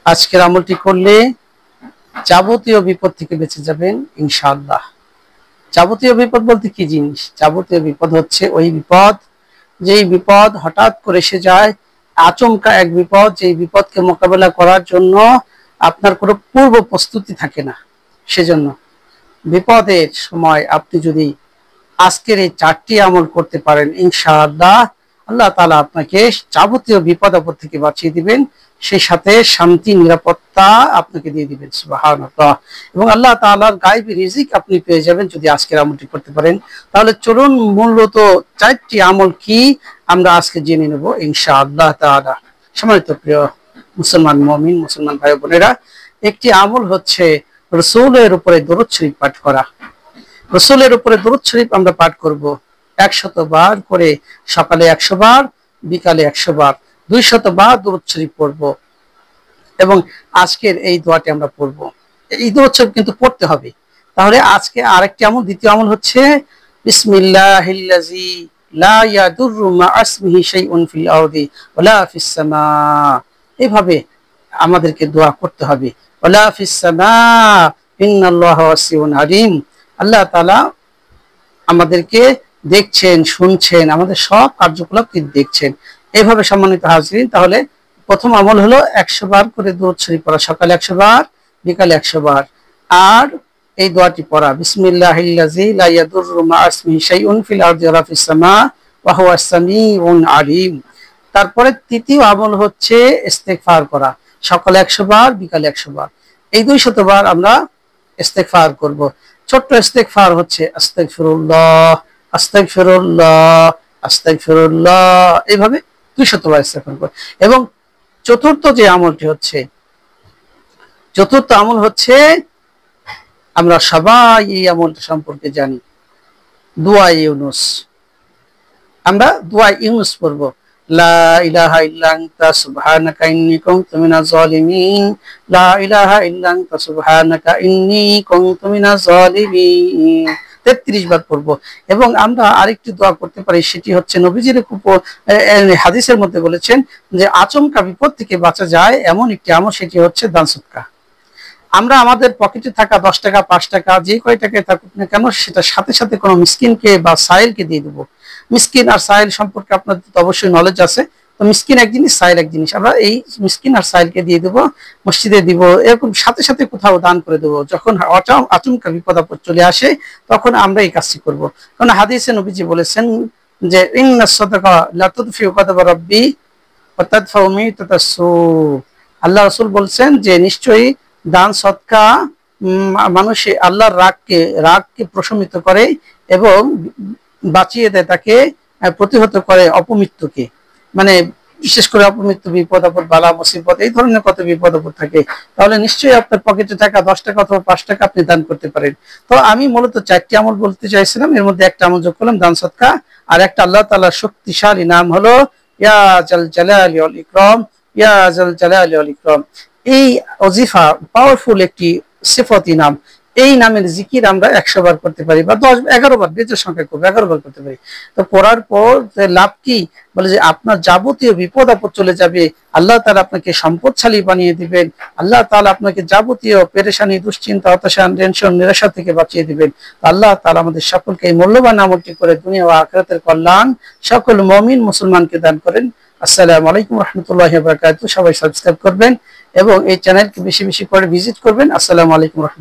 আজকের আমলটি করলে যাবতীয় বিপদ থেকে বেঁচে যাবেন ইনশাআল্লাহ। যাবতীয় বিপদ বলতে কি জিনিস? যাবতীয় বিপদ হচ্ছে ওই বিপদ, যেই বিপদ হঠাৎ করে এসে যায়, আচমকা এক বিপদ, যেই বিপদকে মোকাবেলা করার জন্য আপনার কোনো পূর্ব প্রস্তুতি থাকে না। সেজন্য বিপদের সময় আপনি যদি আজকের এই 4টি আমল করতে পারেন ইনশাআল্লাহ, আল্লাহ তাআলা আপনাকে যাবতীয় বিপদ আপদ থেকে বাঁচিয়ে দিবেন, সেই সাথে শান্তি নিরাপত্তা আপনাকে দিয়ে দিবেন সুবহানাল্লাহ। এবং আল্লাহ তাআলার গায়বী রিজিক আপনি পেয়ে যাবেন যদি আজকের আমলটি করতে পারেন। তাহলে চলুন মূলত 4টি আমল কি আমরা আজকে জেনে নেব ইনশাআল্লাহ তাআলা। সম্মানিত প্রিয় মুসলমান মুমিন মুসলমান ভাই বোনেরা, একটি আমল হচ্ছে রাসূলের উপরে দরুদ শরীফ পাঠ করা। রাসূলের উপরে দরুদ শরীফ আমরা পাঠ করব 100 বার করে, সকালে 100 বার, বিকালে 100 বার, 200 বার দরুদ শরীফ পড়ব। এবং আজকের এই দোয়াটি আমরা পড়ব। এই দরুদ শরীফ কিন্তু পড়তে হবে। তাহলে আজকে আরেকটি আমল, দ্বিতীয় আমল হচ্ছে বিসমিল্লাহিল্লাযী লা ইয়াদুররু মা ইসমিহি শাইউন ফিল আরদি ওয়ালা ফিস সামা। এভাবে আমাদেরকে দোয়া করতে হবে। ওয়ালা ফিস সামা ইন্নাল্লাহা ওয়াসিউন আলিম। আল্লাহ তাআলা আমাদেরকে দেখছেন, শুনছেন, আমাদের সব কার্যকলাপ তিনি দেখছেন। এইভাবে সম্মানিত হাজরিন, তাহলে প্রথম আমল হলো 100 বার করে দরুদ শরীফ পড়া, সকালে 100 বার, বিকালে 100 বার। আর এই দোয়াটি পড়া বিসমিল্লাহিল্লাযী লা ইয়াদুররু মা ইসমিহি শাইউন ফিল আরদি ওয়ালা ফিস সামা ওয়া হুয়াস সামিউন আলিম। তারপরে তৃতীয় আমল হচ্ছে ইস্তেগফার করা, সকালে 100 বার, বিকালে 100 বার। এই 200 বার আমরা ইস্তেগফার করব। ছোট্ট ইস্তেগফার হচ্ছে আস্তাগফিরুল্লাহ আস্তাগফিরুল্লাহ আস্তাগফিরুল্লাহ, এইভাবে 200 বার ইস্তেগফার করব। এবং চতুর্থ আমল হচ্ছে আমরা সবাই এই আমলটা সম্পর্কে জানি, দোয়া ইউনুস। আমরা দোয়া ইউনুস পড়ব, লা ইলাহা ইল্লা আনতা সুবহানাকা ইন্নী কুনতু মিনাজ জালিমিন, লা ইলাহা ইল্লা আনতা সুবহানাকা ইন্নী কুনতু মিনাজ জালিমিন 33 বার পড়ব। এবং আমরা আরেকটি দোয়া করতে পারি, সেটি হচ্ছে নবীজির হাদিসের মধ্যে বলেছেন যে আচমকা বিপদ থেকে বাঁচা যায় এমন একটি আমল, সেটি হচ্ছে দান সদকা। আমরা আমাদের পকেটে থাকা 10 টাকা, 5 টাকা, যে কয় টাকায় থাকুক না কেন, সেটা সাথে সাথে কোনো মিসকিনকে বা সাইলকে দিয়ে দেবো। মিসকিন আর সাইল সম্পর্কে আপনাদের তো অবশ্যই নলেজ আছে। তো মিসকিন এক জিনিস, সাইল এক জিনিস। আমরা এই মিসকিন আর সাইলকে দিয়ে দেবো, মসজিদে দিব, এরকম সাথে সাথে কোথাও দান করে দেবো। যখন আচমকা বিপদ আপদ চলে আসে তখন আমরা এই কাজটি করব। কারণ হাদিসে নবীজি বলেছেন যে ইন্নাস সাদাকা লা তুদফিউ গাদাবা রাব্বি ওয়া তাদফাউ মিতাতাস সু। আল্লাহ রাসূল বলছেন যে নিশ্চয়ই দান সদকা মানুষে আল্লাহর রাগকে প্রশমিত করে এবং বাঁচিয়ে দেয়, তাকে প্রতিহত করে অপমৃত্যুকে। মানে বিশেষ করে অপমৃত্যু, বিপদ আপদ, বালা মুসিবত, এই ধরনের কত বিপদ আপদ থাকে। তাহলে নিশ্চয়ই আপনার পকেটে থাকা 10 টাকা অথবা 5 টাকা আপনি দান করতে পারেন। তো আমি মূলত 4টি আমল বলতে চাইছিলাম, এর মধ্যে একটা আমল যোগ করলাম, দান সদকা। আর একটা আল্লাহ তাআলার শক্তিশালী নাম হলো ইয়া জাল জালালি ওয়াল ইকরাম, ইয়া জাল জালালি ওয়াল ইকরাম। এই ওজিফা পাওয়ারফুল একটি সিফাতি নাম। এই নামের জিকির আমরা 100 বার করতে পারি, বা 11 বার, বেজোর সংখ্যা করবো, 11 বার করতে পারি। তো করার পর লাভ কি? বলে যে আপনার যাবতীয় বিপদ আপদ চলে যাবে, আল্লাহ তাআলা আপনাকে সম্পদশালী বানিয়ে দিবেন, আল্লাহ তাআলা আপনাকে যাবতীয় পেরেশানি, দুশ্চিন্তা, হতাশা, টেনশন, নিরাশা থেকে বাঁচিয়ে দিবেন। আল্লাহ তাআলা আমাদের সকলকে এই মূল্যবান আমলটি করে দুনিয়া ও আখিরাতের কল্যাণ সকল মুমিন মুসলমানকে দান করেন। আসসালামু আলাইকুম ওয়া রাহমাতুল্লাহি ওয়া বারাকাতুহু। সবাই সাবস্ক্রাইব করবেন এবং এই চ্যানেলকে বেশি বেশি করে ভিজিট করবেন। আসসালামু আলাইকুম।